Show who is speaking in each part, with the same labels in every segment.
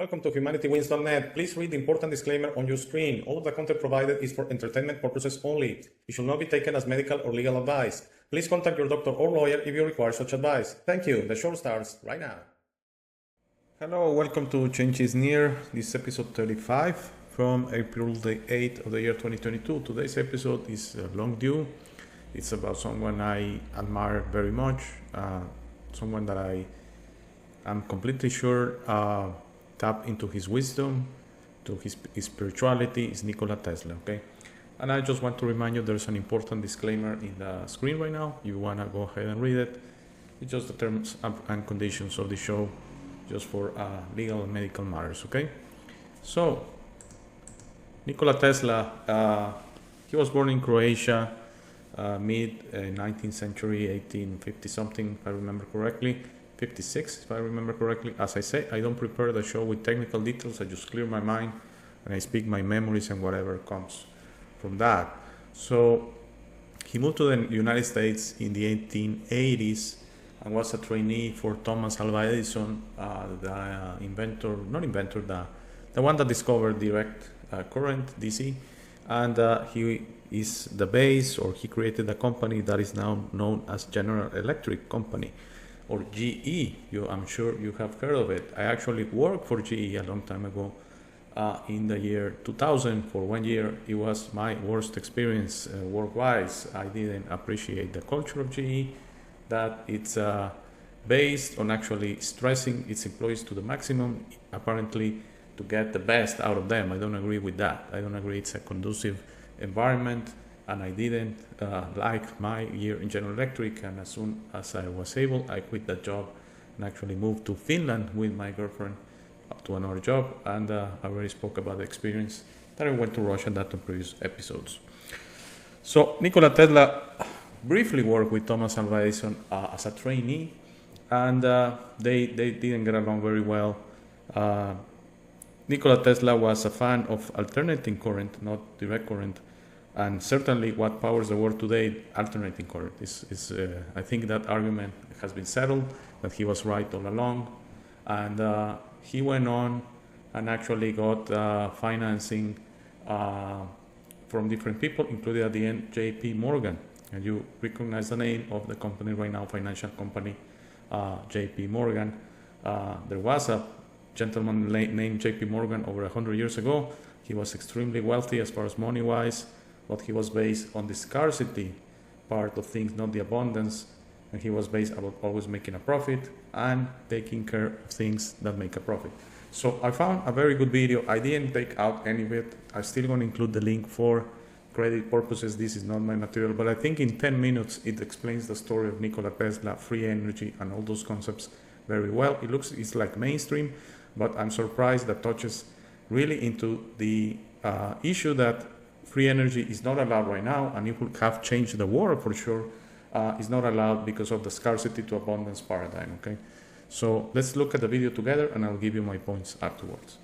Speaker 1: Welcome to HumanityWins.net. Please read the important disclaimer on your screen. All of the content provided is for entertainment purposes only. It should not be taken as medical or legal advice. Please contact your doctor or lawyer if you require such advice. Thank you. The show starts right now. Hello, welcome to Change is Near. This is episode 35 from April the 8th of the year 2022. Today's episode is long due. It's about someone I admire very much, someone that I'm completely sure tap into his wisdom, to his spirituality, is Nikola Tesla, okay? And I just want to remind you there's an important disclaimer in the screen right now. You want to go ahead and read it. It's just the terms and conditions of the show, just for legal and medical matters, okay? So, Nikola Tesla, he was born in Croatia, mid-19th century, 1850 something, if I remember correctly. 56, if I remember correctly. As I say, I don't prepare the show with technical details. I just clear my mind and I speak my memories and whatever comes from that. So he moved to the United States in the 1880s and was a trainee for Thomas Alva Edison, the one that discovered direct current, DC. And he is the base, or he created a company that is now known as General Electric Company, or GE. I'm sure you have heard of it. I actually worked for GE a long time ago, in the year 2000 for 1 year. It was my worst experience work-wise. I didn't appreciate the culture of GE, that it's based on actually stressing its employees to the maximum, apparently to get the best out of them. I don't agree with that. I don't agree it's a conducive environment, and I didn't like my year in General Electric, and as soon as I was able, I quit that job and actually moved to Finland with my girlfriend up to another job, and I already spoke about the experience that I went to Russia, that in previous episodes. So Nikola Tesla briefly worked with Thomas Alva Edison as a trainee, and they didn't get along very well. Nikola Tesla was a fan of alternating current, not direct current. And certainly what powers the world today, alternating current, is I think that argument has been settled, that he was right all along. And he went on and actually got financing from different people, including at the end JP Morgan. And you recognize the name of the company right now, financial company, JP Morgan. There was a gentleman named JP Morgan over 100 years ago. He was extremely wealthy as far as money-wise, but he was based on the scarcity part of things, not the abundance. And he was based about always making a profit and taking care of things that make a profit. So I found a very good video. I didn't take out any of it. I'm still going to include the link for credit purposes. This is not my material, but I think in 10 minutes it explains the story of Nikola Tesla, free energy, and all those concepts very well. It's like mainstream, but I'm surprised that touches really into the issue that free energy is not allowed right now, and it would have changed the world for sure. It's not allowed because of the scarcity to abundance paradigm, okay? So let's look at the video together, and I'll give you my points afterwards.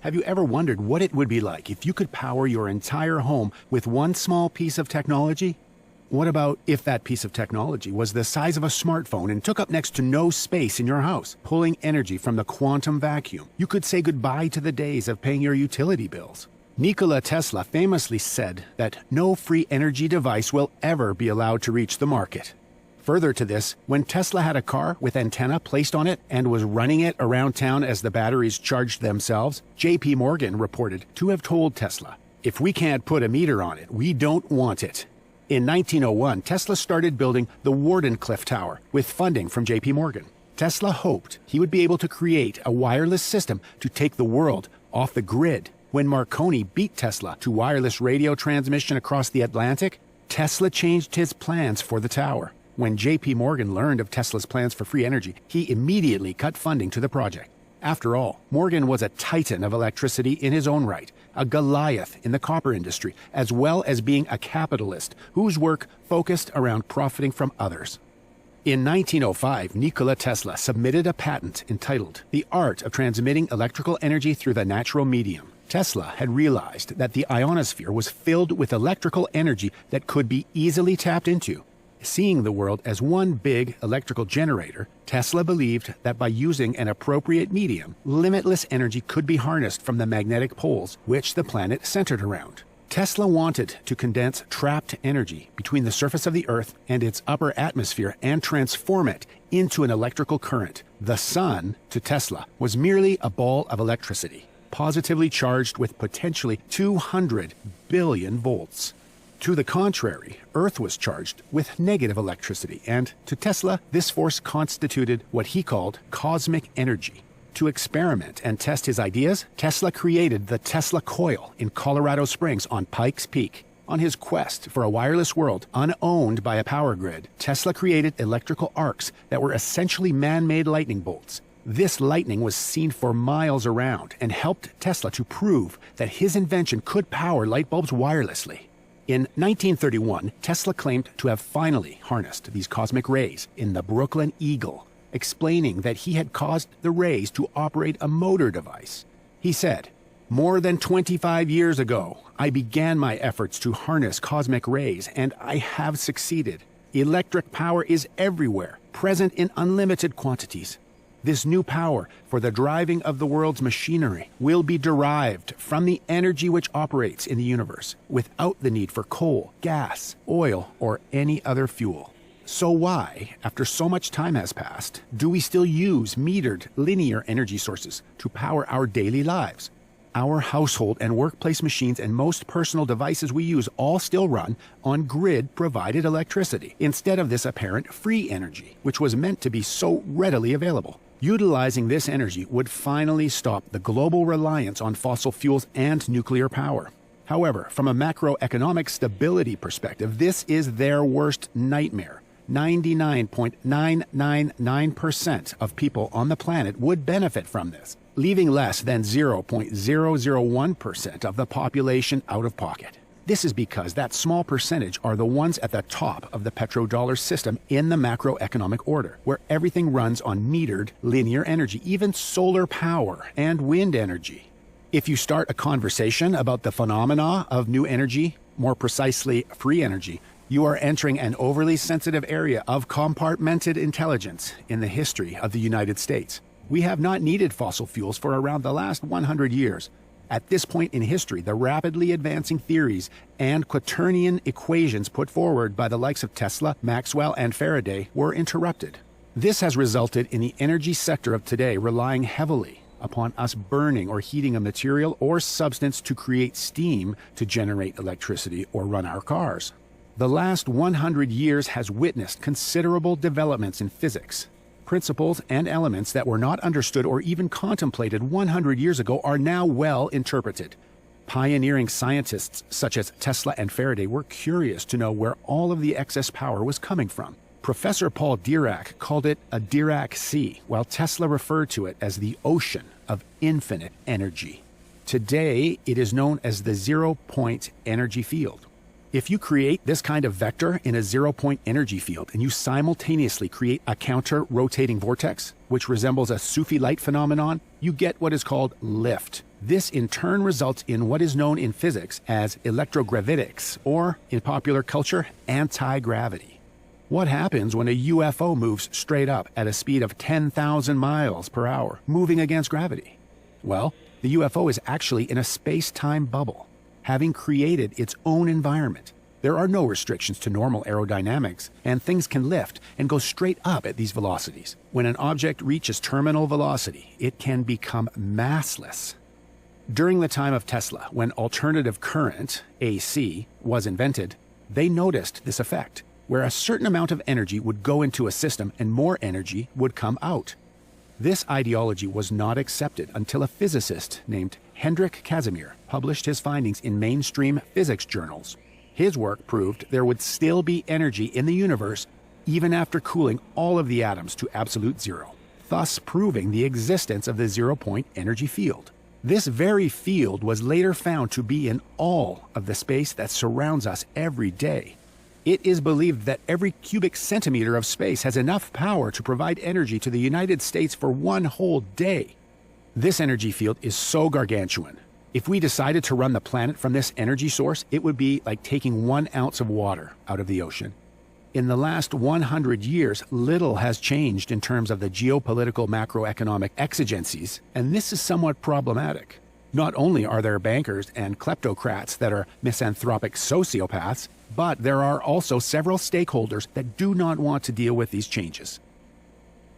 Speaker 2: Have you ever wondered what it would be like if you could power your entire home with one small piece of technology? What about if that piece of technology was the size of a smartphone and took up next to no space in your house, pulling energy from the quantum vacuum? You could say goodbye to the days of paying your utility bills. Nikola Tesla famously said that no free energy device will ever be allowed to reach the market. Further to this, when Tesla had a car with antenna placed on it and was running it around town as the batteries charged themselves, JP Morgan reported to have told Tesla, "If we can't put a meter on it, we don't want it." In 1901, Tesla started building the Wardenclyffe Tower with funding from JP Morgan. Tesla hoped he would be able to create a wireless system to take the world off the grid. When Marconi beat Tesla to wireless radio transmission across the Atlantic, Tesla changed his plans for the tower. When JP Morgan learned of Tesla's plans for free energy, he immediately cut funding to the project. After all, Morgan was a titan of electricity in his own right, a Goliath in the copper industry, as well as being a capitalist whose work focused around profiting from others. In 1905, Nikola Tesla submitted a patent entitled The Art of Transmitting Electrical Energy Through the Natural Medium. Tesla had realized that the ionosphere was filled with electrical energy that could be easily tapped into. Seeing the world as one big electrical generator, Tesla believed that by using an appropriate medium, limitless energy could be harnessed from the magnetic poles which the planet centered around. Tesla wanted to condense trapped energy between the surface of the Earth and its upper atmosphere and transform it into an electrical current. The sun, to Tesla, was merely a ball of electricity, positively charged with potentially 200 billion volts. To the contrary, Earth was charged with negative electricity, and to Tesla, this force constituted what he called cosmic energy. To experiment and test his ideas, Tesla created the Tesla coil in Colorado Springs on Pikes Peak. On his quest for a wireless world unowned by a power grid, Tesla created electrical arcs that were essentially man-made lightning bolts. This lightning was seen for miles around and helped Tesla to prove that his invention could power light bulbs wirelessly. In 1931, Tesla claimed to have finally harnessed these cosmic rays in the Brooklyn Eagle, explaining that he had caused the rays to operate a motor device. He said, "More than 25 years ago, I began my efforts to harness cosmic rays, and I have succeeded. Electric power is everywhere, present in unlimited quantities. This new power for the driving of the world's machinery will be derived from the energy which operates in the universe without the need for coal, gas, oil, or any other fuel." So why, after so much time has passed, do we still use metered linear energy sources to power our daily lives? Our household and workplace machines and most personal devices we use all still run on grid-provided electricity, instead of this apparent free energy, which was meant to be so readily available. Utilizing this energy would finally stop the global reliance on fossil fuels and nuclear power. However, from a macroeconomic stability perspective, this is their worst nightmare. 99.999% of people on the planet would benefit from this, leaving less than 0.001% of the population out of pocket. This is because that small percentage are the ones at the top of the petrodollar system in the macroeconomic order, where everything runs on metered linear energy, even solar power and wind energy. If you start a conversation about the phenomena of new energy, more precisely free energy, you are entering an overly sensitive area of compartmented intelligence in the history of the United States. We have not needed fossil fuels for around the last 100 years. At this point in history, the rapidly advancing theories and quaternion equations put forward by the likes of Tesla, Maxwell, and Faraday were interrupted. This has resulted in the energy sector of today relying heavily upon us burning or heating a material or substance to create steam to generate electricity or run our cars. The last 100 years has witnessed considerable developments in physics. Principles and elements that were not understood or even contemplated 100 years ago are now well interpreted. Pioneering scientists such as Tesla and Faraday were curious to know where all of the excess power was coming from. Professor Paul Dirac called it a Dirac Sea, while Tesla referred to it as the ocean of infinite energy. Today, it is known as the zero-point energy field. If you create this kind of vector in a zero-point energy field and you simultaneously create a counter-rotating vortex, which resembles a Sufi light phenomenon, you get what is called lift. This in turn results in what is known in physics as electrogravitics, or in popular culture, anti-gravity. What happens when a UFO moves straight up at a speed of 10,000 miles per hour, moving against gravity? Well, the UFO is actually in a space-time bubble, having created its own environment. There are no restrictions to normal aerodynamics, and things can lift and go straight up at these velocities. When an object reaches terminal velocity, it can become massless. During the time of Tesla, when alternative current, AC, was invented, they noticed this effect, where a certain amount of energy would go into a system and more energy would come out. This ideology was not accepted until a physicist named Hendrik Casimir published his findings in mainstream physics journals. His work proved there would still be energy in the universe even after cooling all of the atoms to absolute zero, thus proving the existence of the zero-point energy field. This very field was later found to be in all of the space that surrounds us every day. It is believed that every cubic centimeter of space has enough power to provide energy to the United States for one whole day. This energy field is so gargantuan. If we decided to run the planet from this energy source, it would be like taking 1 ounce of water out of the ocean. In the last 100 years, little has changed in terms of the geopolitical macroeconomic exigencies, and this is somewhat problematic. Not only are there bankers and kleptocrats that are misanthropic sociopaths, but there are also several stakeholders that do not want to deal with these changes.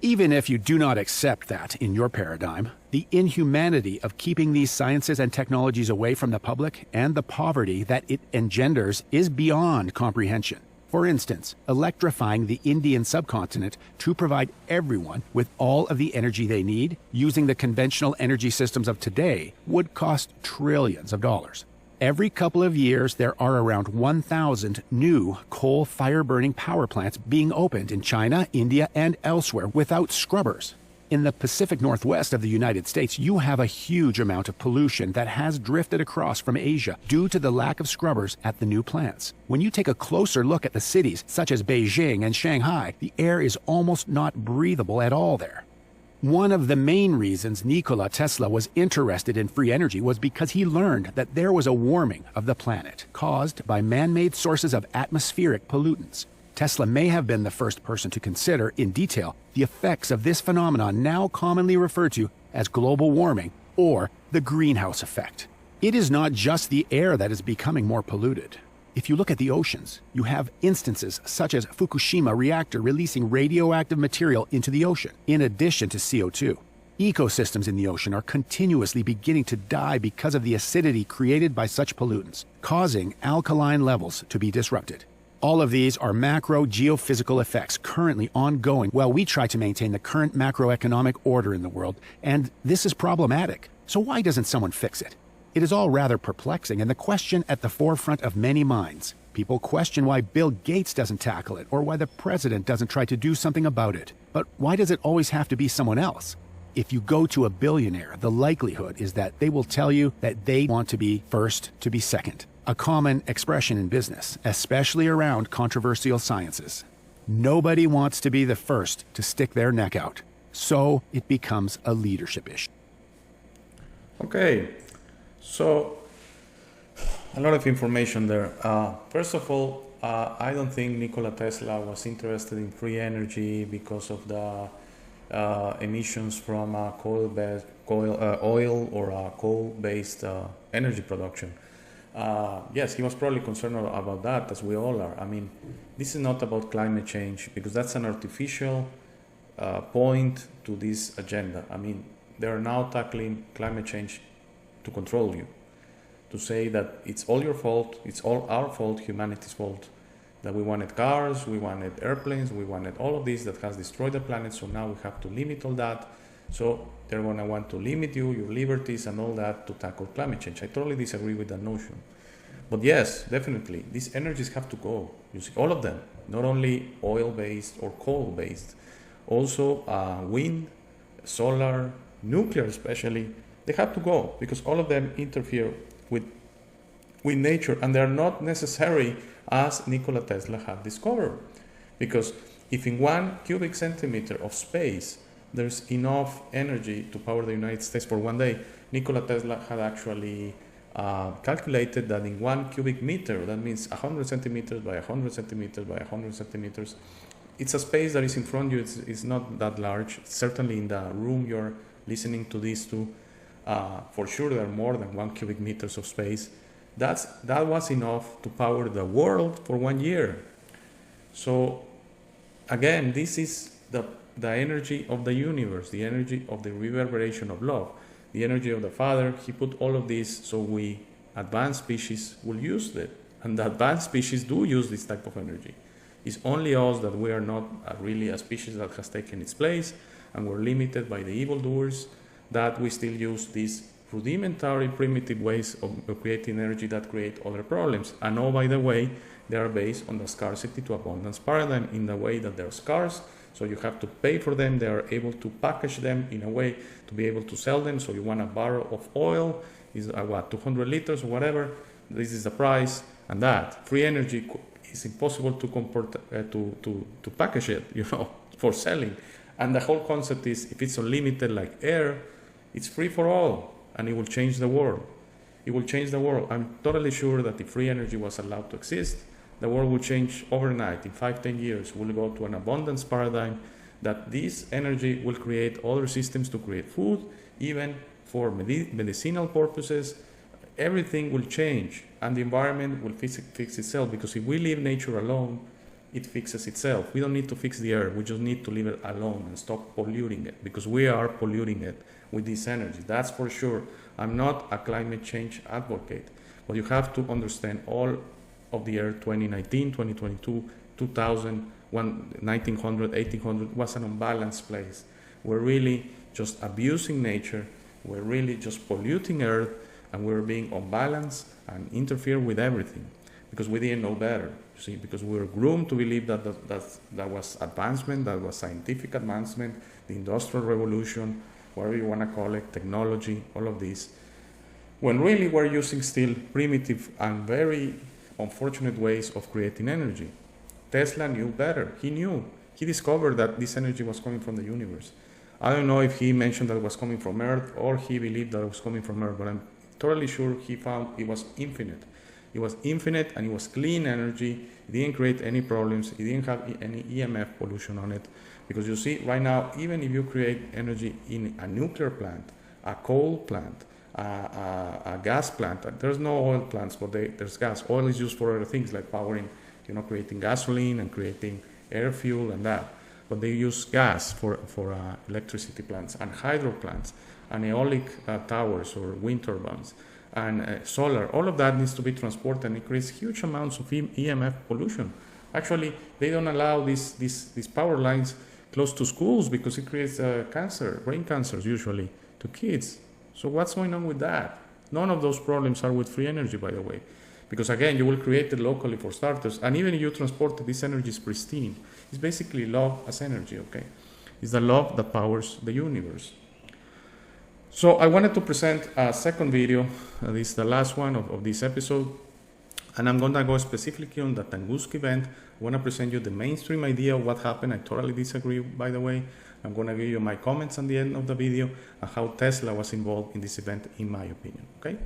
Speaker 2: Even if you do not accept that in your paradigm, the inhumanity of keeping these sciences and technologies away from the public and the poverty that it engenders is beyond comprehension. For instance, electrifying the Indian subcontinent to provide everyone with all of the energy they need using the conventional energy systems of today would cost trillions of dollars. Every couple of years, there are around 1,000 new coal fire-burning power plants being opened in China, India, and elsewhere without scrubbers. In the Pacific Northwest of the United States, you have a huge amount of pollution that has drifted across from Asia due to the lack of scrubbers at the new plants. When you take a closer look at the cities, such as Beijing and Shanghai, the air is almost not breathable at all there. One of the main reasons Nikola Tesla was interested in free energy was because he learned that there was a warming of the planet caused by man-made sources of atmospheric pollutants. Tesla may have been the first person to consider in detail the effects of this phenomenon now commonly referred to as global warming or the greenhouse effect. It is not just the air that is becoming more polluted. If you look at the oceans, you have instances such as Fukushima reactor releasing radioactive material into the ocean, in addition to CO2. Ecosystems in the ocean are continuously beginning to die because of the acidity created by such pollutants, causing alkaline levels to be disrupted. All of these are macro geophysical effects currently ongoing while we try to maintain the current macroeconomic order in the world, and this is problematic. So why doesn't someone fix it? It is all rather perplexing and the question at the forefront of many minds. People question why Bill Gates doesn't tackle it or why the president doesn't try to do something about it. But why does it always have to be someone else? If you go to a billionaire, the likelihood is that they will tell you that they want to be first to be second. A common expression in business, especially around controversial sciences. Nobody wants to be the first to stick their neck out. So it becomes a leadership issue.
Speaker 1: Okay, so a lot of information there. First of all, I don't think Nikola Tesla was interested in free energy because of the emissions from oil or coal-based energy production. Yes, he was probably concerned about that, as we all are. I mean, this is not about climate change because that's an artificial point to this agenda. I mean, they are now tackling climate change to control you, to say that it's all your fault, it's all our fault, humanity's fault, that we wanted cars, we wanted airplanes, we wanted all of this that has destroyed the planet, so now we have to limit all that. So they're going to want to limit you, your liberties and all that to tackle climate change. I totally disagree with that notion. But yes, definitely, these energies have to go. You see, all of them, not only oil-based or coal-based, also wind, solar, nuclear especially, they have to go because all of them interfere with nature and they're not necessary as Nikola Tesla had discovered. Because if in 1 cubic centimeter of space there's enough energy to power the United States for one day, Nikola Tesla had actually calculated that in 1 cubic meter, that means 100 centimeters by 100 centimeters by 100 centimeters, it's a space that is in front of you, it's not that large. Certainly in the room you're listening to this to, for sure there are more than 1 cubic meters of space. That was enough to power the world for 1 year. So again, this is the energy of the universe, the energy of the reverberation of love, the energy of the Father. He put all of this so we advanced species will use it. And the advanced species do use this type of energy. It's only us that we are not really a species that has taken its place and we're limited by the evildoers, that we still use these rudimentary, primitive ways of creating energy that create other problems. And oh, by the way, they are based on the scarcity to abundance paradigm in the way that they're scarce, so you have to pay for them. They are able to package them in a way to be able to sell them. So you want a barrel of oil, is 200 liters or whatever, this is the price, and that. Free energy is impossible to package it, for selling. And the whole concept is, if it's unlimited like air, it's free for all, and it will change the world. It will change the world. I'm totally sure that if free energy was allowed to exist, the world will change overnight. In 5-10 years, we'll go to an abundance paradigm that this energy will create other systems to create food, even for medicinal purposes. Everything will change, and the environment will fix itself, because if we leave nature alone, it fixes itself. We don't need to fix the earth, we just need to leave it alone and stop polluting it, because we are polluting it with this energy. That's for sure. I'm not a climate change advocate, but you have to understand all of the earth 2019, 2022, 2000, 1900, 1800 was an unbalanced place. We're really just abusing nature, we're really just polluting earth, and we're being unbalanced and interfere with everything because we didn't know better. You see, because we were groomed to believe that was advancement, that was scientific advancement, the Industrial Revolution, whatever you want to call it, technology, all of this, when really we're using still primitive and very unfortunate ways of creating energy. Tesla knew better. He discovered that this energy was coming from the universe. I don't know if he mentioned that it was coming from Earth or he believed that it was coming from Earth, but I'm totally sure he found it was infinite. It was infinite, and it was clean energy. It didn't create any problems. It didn't have any EMF pollution on it. Because you see, right now, even if you create energy in a nuclear plant, a coal plant, a gas plant, there's no oil plants, but there's gas. Oil is used for other things like powering, creating gasoline and creating air fuel and that. But they use gas for electricity plants and hydro plants and aeolic towers or wind turbines and solar. All of that needs to be transported, and it creates huge amounts of EMF pollution. Actually, they don't allow these power lines close to schools because it creates brain cancers usually to kids. So what's going on with that? None of those problems are with free energy, by the way, because again, you will create it locally for starters, and even if you transport it, this energy is pristine. It's basically love as energy, okay? It's the love that powers the universe. So I wanted to present a second video. This is the last one of this episode, and I'm going to go specifically on the Tunguska event. I want to present you the mainstream idea of what happened. I totally disagree, by the way. I'm going to give you my comments at the end of the video on how Tesla was involved in this event, in my opinion, okay?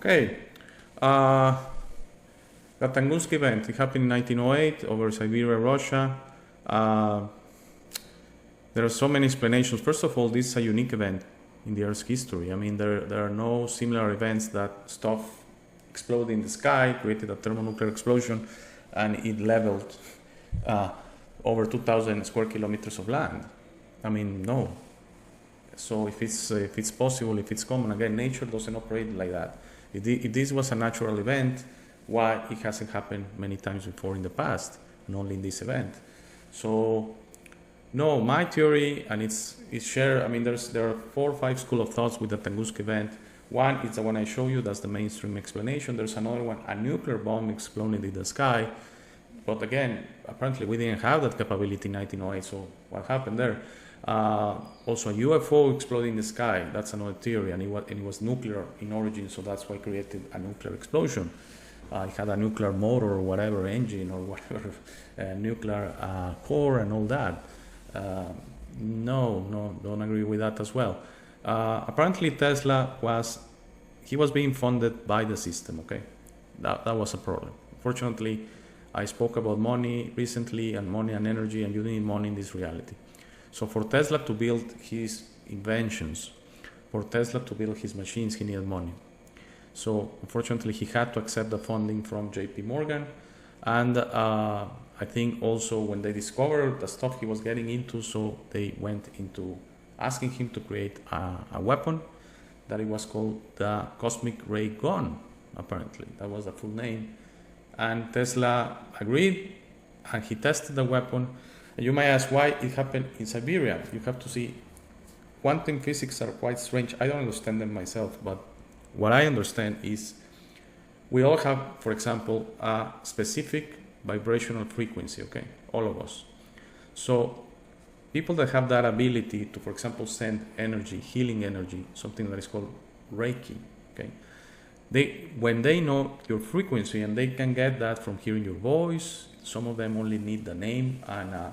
Speaker 1: Okay, the Tunguska event, it happened in 1908 over Siberia, Russia. There are so many explanations. First of all, this is a unique event in the Earth's history. I mean, there are no similar events that stuff exploded in the sky, created a thermonuclear explosion, and it leveled over 2,000 square kilometers of land. I mean, no. So if it's possible, if it's common, again, nature doesn't operate like that. If this was a natural event, why it hasn't happened many times before in the past, and only in this event? So, no, my theory, and it's shared. I mean, there are 4 or 5 school of thoughts with the Tunguska event. One is the one I show you. That's the mainstream explanation. There's another one: a nuclear bomb exploded in the sky. But again, apparently we didn't have that capability in 1908. So what happened there? Also, a UFO exploded in the sky. That's another theory, and it was nuclear in origin. So that's why it created a nuclear explosion. It had a nuclear motor or whatever engine or whatever nuclear core and all that. No, don't agree with that as well. Apparently Tesla was being funded by the system. Okay, that was a problem. Fortunately, I spoke about money recently, and money and energy, and you need money in this reality. So for Tesla to build his inventions, for Tesla to build his machines, he needed money. So unfortunately, he had to accept the funding from JP Morgan. And I think also when they discovered the stuff he was getting into, so they went into asking him to create a weapon that it was called the Cosmic Ray Gun, apparently. That was the full name. And Tesla agreed, and he tested the weapon. And you might ask why it happened in Siberia. You have to see, quantum physics are quite strange. I don't understand them myself, but what I understand is we all have, for example, a specific vibrational frequency, okay? All of us. So people that have that ability to, for example, send energy, healing energy, something that is called Reiki, okay? When they know your frequency, and they can get that from hearing your voice, some of them only need the name and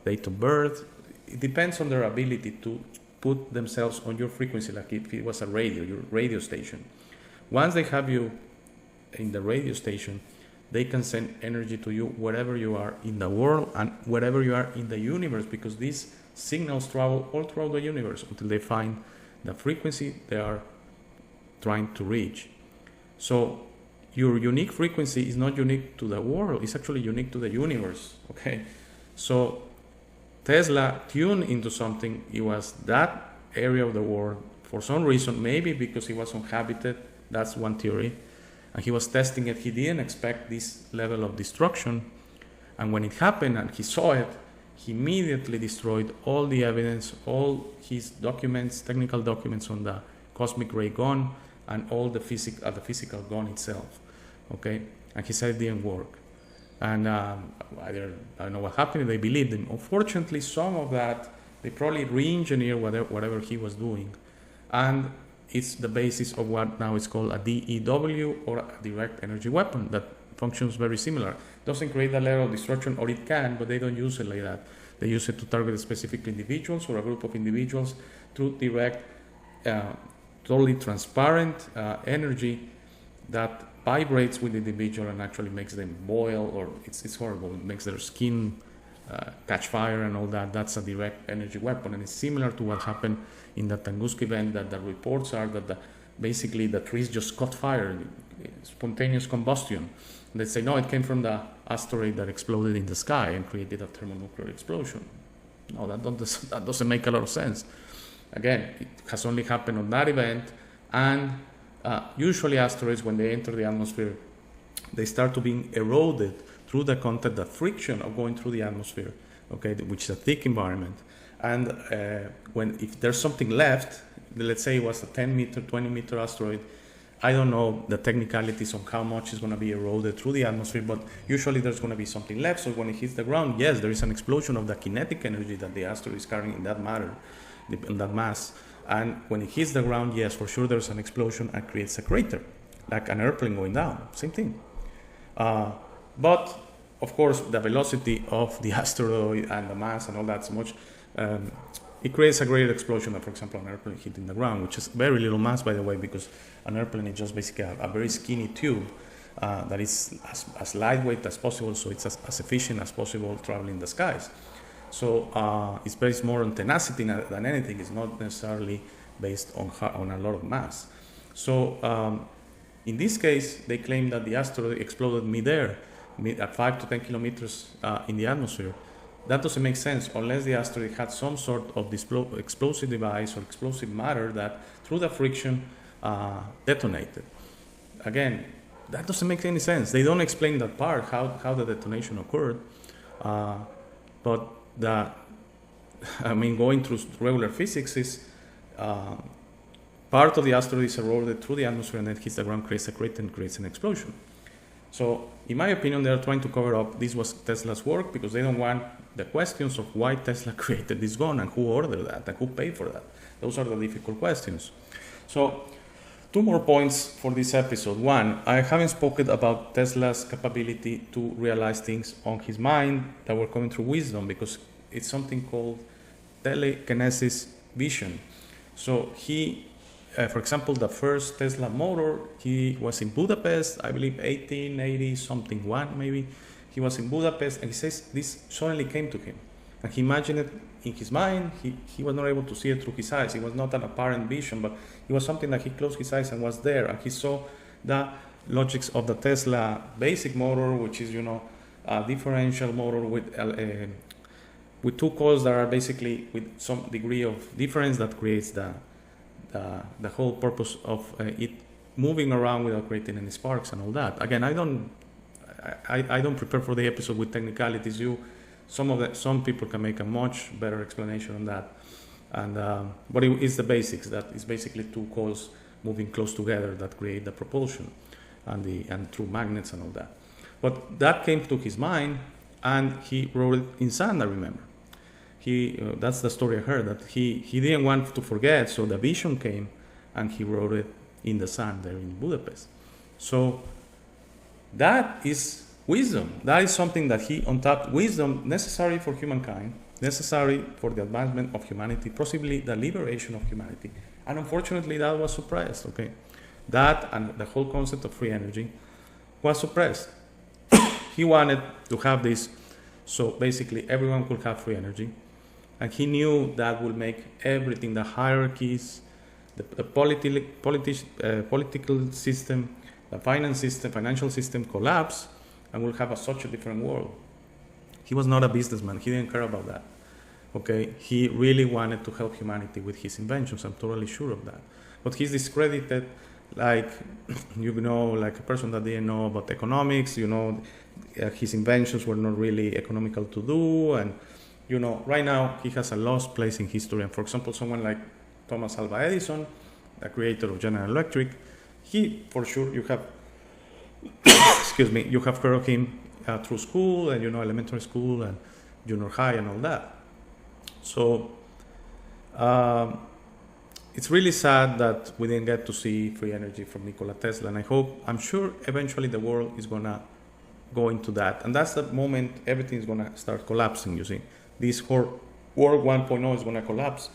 Speaker 1: date of birth. It depends on their ability to put themselves on your frequency, like if it was a radio, your radio station. Once they have you in the radio station, they can send energy to you wherever you are in the world and wherever you are in the universe, because these signals travel all throughout the universe until they find the frequency they are trying to reach. So your unique frequency is not unique to the world, it's actually unique to the universe, okay? So Tesla tuned into something. It was that area of the world for some reason, maybe because it was uninhabited. That's one theory. And he was testing it. He didn't expect this level of destruction. And when it happened and he saw it, he immediately destroyed all the evidence, all his documents, technical documents on the Cosmic Ray Gun, and all the physical gun itself. Okay? And he said it didn't work. And I don't know what happened. They believed him. Unfortunately, some of that, they probably re-engineered whatever he was doing. And it's the basis of what now is called a DEW, or a direct energy weapon, that functions very similar. Doesn't create that level of destruction, or it can, but they don't use it like that. They use it to target specific individuals or a group of individuals through direct, totally transparent energy that vibrates with the individual and actually makes them boil, or it's horrible. It makes their skin catch fire and all that. That's a direct energy weapon, and it's similar to what happened in the Tunguska event. That the reports are that basically the trees just caught fire, spontaneous combustion. They say no, it came from the asteroid that exploded in the sky and created a thermonuclear explosion. No, that doesn't make a lot of sense. Again, it has only happened on that event, and usually asteroids, when they enter the atmosphere, they start to being eroded through the contact, the friction of going through the atmosphere, okay, which is a thick environment. And if there's something left, let's say it was a 10 meter, 20 meter asteroid, I don't know the technicalities on how much is going to be eroded through the atmosphere, but usually there's going to be something left. So when it hits the ground, yes, there is an explosion of the kinetic energy that the asteroid is carrying in that matter, in that mass. And when it hits the ground, yes, for sure there's an explosion and creates a crater, like an airplane going down, same thing. But of course, the velocity of the asteroid and the mass and all that so much, it creates a greater explosion than, for example, an airplane hitting the ground, which is very little mass, by the way, because an airplane is just basically a very skinny tube that is as lightweight as possible, so it's as efficient as possible traveling the skies. So it's based more on tenacity than anything. It's not necessarily based on a lot of mass. So in this case, they claim that the asteroid exploded midair, at 5 to 10 kilometers in the atmosphere. That doesn't make sense unless the asteroid had some sort of explosive device or explosive matter that, through the friction, detonated. Again, that doesn't make any sense. They don't explain that part, how the detonation occurred. But going through regular physics is part of the asteroid is eroded through the atmosphere and then hits the ground, creates a crater and creates an explosion. So, in my opinion, they are trying to cover up this was Tesla's work because they don't want the questions of why Tesla created this gun and who ordered that and who paid for that. Those are the difficult questions. So, 2 more points for this episode. 1, I haven't spoken about Tesla's capability to realize things on his mind that were coming through wisdom, because it's something called telekinesis vision. So he, for example, the first Tesla motor, he was in Budapest, I believe 1880 something one maybe. He was in Budapest and he says this suddenly came to him. And he imagined it in his mind. He was not able to see it through his eyes. It was not an apparent vision, but it was something that he closed his eyes and was there. And he saw the logics of the Tesla basic motor, which is, a differential motor with 2 coils that are basically with some degree of difference that creates the whole purpose of it moving around without creating any sparks and all that. Again, I don't prepare for the episode with technicalities. Some people can make a much better explanation on that, but it's the basics. That is basically 2 coils moving close together that create the propulsion, and through magnets and all that. But that came to his mind, and he wrote it in sand. I remember. That's the story I heard, that he didn't want to forget, so the vision came, and he wrote it in the sand there in Budapest. So that is wisdom. That is something that he untapped, wisdom necessary for humankind, necessary for the advancement of humanity, possibly the liberation of humanity. And unfortunately, that was suppressed, okay? That and the whole concept of free energy was suppressed. He wanted to have this, so basically everyone could have free energy. And he knew that would make everything, the hierarchies, the political system, the financial system collapse, and we'll have such a different world. He was not a businessman. He didn't care about that. Okay, he really wanted to help humanity with his inventions. I'm totally sure of that. But he's discredited, like a person that didn't know about economics. His inventions were not really economical to do, and right now he has a lost place in history. And for example, someone like Thomas Alva Edison, the creator of General Electric, he, for sure, you have heard of him through school and elementary school and junior high and all that. So it's really sad that we didn't get to see free energy from Nikola Tesla, and I'm sure eventually the world is gonna go into that, and that's the moment everything is gonna start collapsing. You see, this whole world 1.0 is gonna collapse,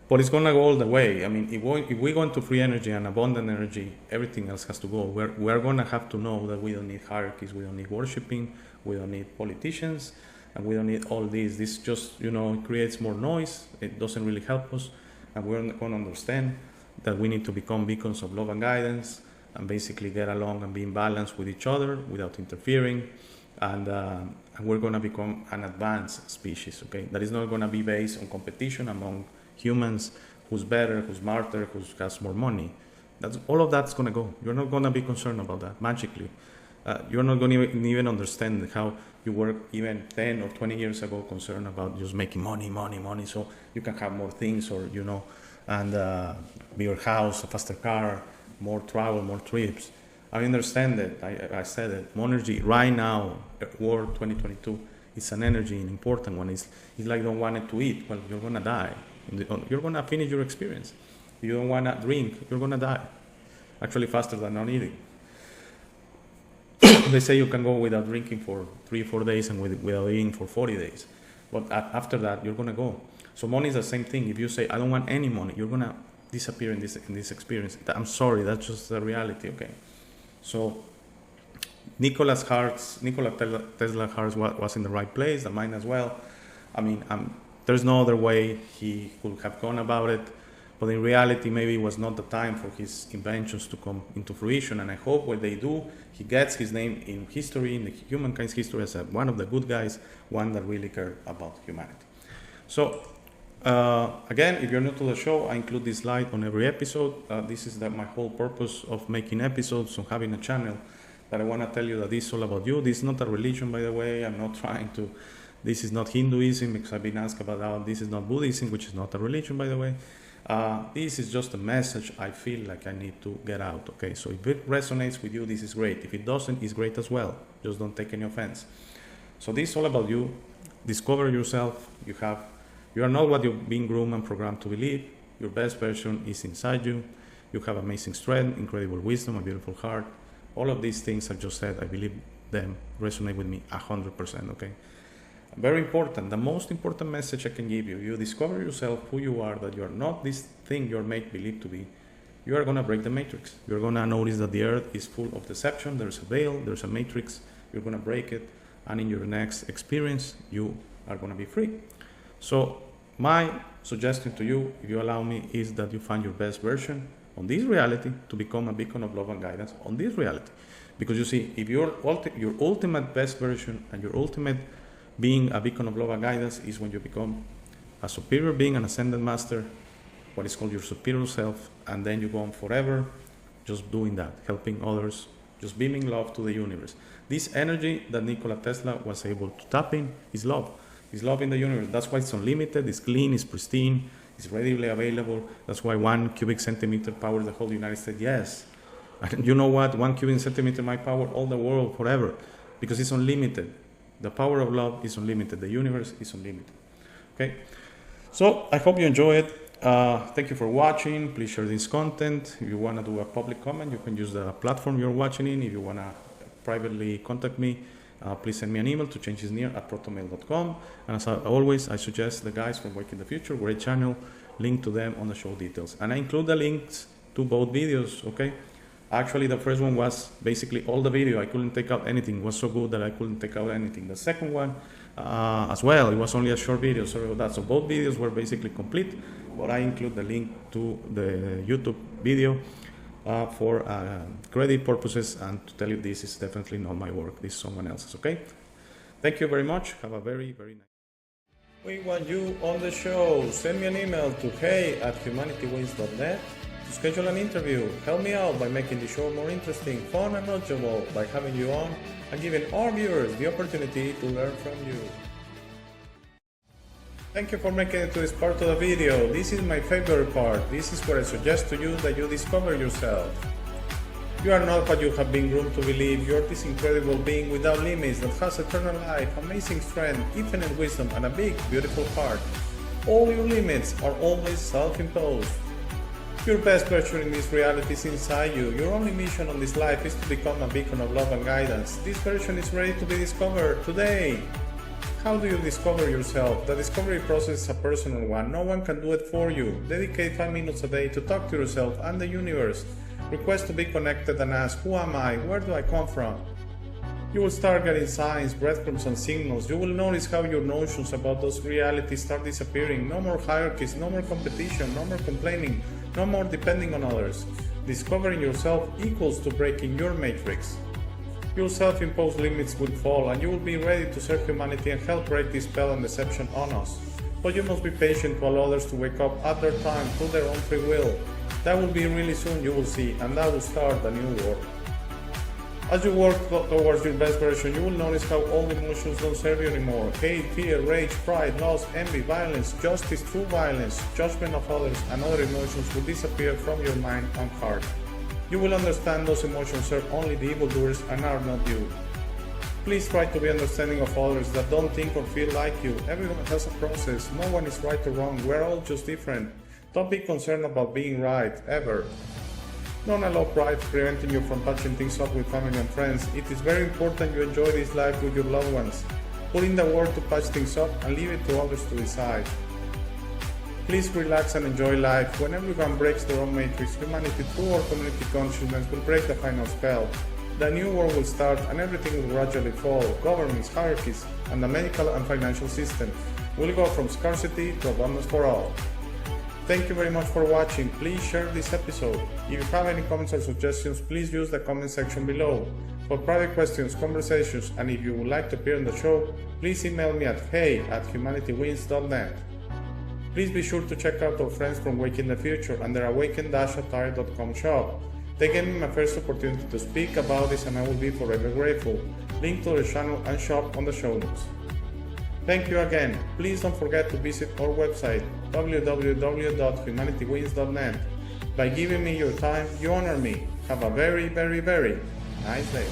Speaker 1: but it's gonna go all the way. I mean, if we go into free energy and abundant energy, everything else has to go. We're gonna have to know that we don't need hierarchies, we don't need worshipping, we don't need politicians, and we don't need all this. This just creates more noise. It doesn't really help us, and we're gonna understand that we need to become beacons of love and guidance, and basically get along and be in balance with each other without interfering, and we're going to become an advanced species, okay? That is not going to be based on competition among humans, who's better, who's smarter, who has more money. All of that's going to go. You're not going to be concerned about that magically. You're not going to even understand how you were even 10 or 20 years ago concerned about just making money, so you can have more things, or and bigger house, a faster car, more travel, more trips. I understand that. I said it. Energy right now, World 2022, it's an energy, an important one. It's like don't want to eat. Well, you're gonna die. You're gonna finish your experience. You don't wanna drink. You're gonna die. Actually, faster than not eating. They say you can go without drinking for 3-4 days and without eating for 40 days. But after that, you're gonna go. So money is the same thing. If you say I don't want any money, you're gonna disappear in this experience. I'm sorry, that's just the reality, okay? So Nikola Tesla's heart was in the right place, the mind as well, I mean, there's no other way he could have gone about it. But in reality, maybe it was not the time for his inventions to come into fruition. And I hope when they do, he gets his name in history, in the humankind's history, as one of the good guys, one that really cared about humanity. So, again, if you're new to the show, I include this slide on every episode. This is my whole purpose of making episodes, of having a channel, that I want to tell you that this is all about you. This is not a religion, by the way. I'm not trying to, this is not Hinduism, because I've been asked about that. This is not Buddhism, which is not a religion, by the way. This is just a message I feel like I need to get out, okay? So if it resonates with you, this is great. If it doesn't, it's great as well. Just don't take any offense. So this is all about you. Discover yourself. You are not what you've been groomed and programmed to believe. Your best version is inside you. You have amazing strength, incredible wisdom, a beautiful heart. All of these things I just said, I believe them resonate with me 100%, okay? Very important, the most important message I can give you. You discover yourself, who you are, that you are not this thing you're made believe to be. You are going to break the matrix. You're going to notice that the earth is full of deception. There's a veil, there's a matrix. You're going to break it. And in your next experience, you are going to be free. So my suggestion to you, if you allow me, is that you find your best version on this reality to become a beacon of love and guidance on this reality. Because you see, if your ultimate best version and your ultimate being a beacon of love and guidance is when you become a superior being, an ascended master, what is called your superior self, and then you go on forever just doing that, helping others, just beaming love to the universe. This energy that Nikola Tesla was able to tap in is love. It's love in the universe. That's why it's unlimited, it's clean, it's pristine, it's readily available. That's why 1 cubic centimeter powers the whole United States. Yes. And you know what? 1 cubic centimeter might power all the world forever because it's unlimited. The power of love is unlimited. The universe is unlimited. Okay? So I hope you enjoy it. Thank you for watching. Please share this content. If you want to do a public comment, you can use the platform you're watching in. If you want to privately contact me, please send me an email to changeisnear@protonmail.com. And as always, I suggest the guys from Waking the Future, great channel, link to them on the show details. And I include the links to both videos, okay? Actually, the first one was basically all the video. I couldn't take out anything. It was so good that I couldn't take out anything. The second one, as well, it was only a short video. Sorry about that. So both videos were basically complete, but I include the link to the YouTube video for credit purposes and to tell you this is definitely not my work. This is someone else's, okay? Thank you very much. Have a very, very nice. We want you on the show. Send me an email to hey@humanityways.net. To schedule an interview, help me out by making the show more interesting, fun and knowledgeable, by having you on and giving our viewers the opportunity to learn from you. Thank you for making it to this part of the video. This is my favorite part. This is where I suggest to you that you discover yourself. You are not what you have been groomed to believe. You are this incredible being without limits that has eternal life, amazing strength, infinite wisdom, and a big, beautiful heart. All your limits are always self-imposed. Your best version in this reality is inside you. Your only mission on this life is to become a beacon of love and guidance. This version is ready to be discovered today. How do you discover yourself? The discovery process is a personal one. No one can do it for you. Dedicate 5 minutes a day to talk to yourself and the universe. Request to be connected and ask, who am I? Where do I come from? You will start getting signs, breadcrumbs, and signals. You will notice how your notions about those realities start disappearing. No more hierarchies, no more competition, no more complaining, no more depending on others. Discovering yourself equals to breaking your matrix. Your self-imposed limits will fall and you will be ready to serve humanity and help break this spell and deception on us. But you must be patient to allow others to wake up at their time through their own free will. That will be really soon, you will see, and that will start a new world. As you work towards your best version, you will notice how all emotions don't serve you anymore. Hate, fear, rage, pride, loss, envy, violence, justice, true violence, judgment of others, and other emotions will disappear from your mind and heart. You will understand those emotions serve only the evildoers and are not you. Please try to be understanding of others that don't think or feel like you. Everyone has a process. No one is right or wrong. We're all just different. Don't be concerned about being right, ever. Don't allow pride preventing you from patching things up with family and friends. It is very important you enjoy this life with your loved ones. Put in the work to patch things up and leave it to others to decide. Please relax and enjoy life. When everyone breaks their own matrix, humanity through our community consciousness will break the final spell. The new world will start and everything will gradually fall. Governments, hierarchies, and the medical and financial system. We'll go from scarcity to abundance for all. Thank you very much for watching. Please share this episode. If you have any comments or suggestions, please use the comment section below. For private questions, conversations, and if you would like to appear on the show, please email me at hey@humanitywins.net. Please be sure to check out our friends from Waking the Future and their awaken-attire.com shop. They gave me my first opportunity to speak about this and I will be forever grateful. Link to their channel and shop on the show notes. Thank you again. Please don't forget to visit our website www.humanitywins.net. By giving me your time, you honor me. Have a very, very, very nice day.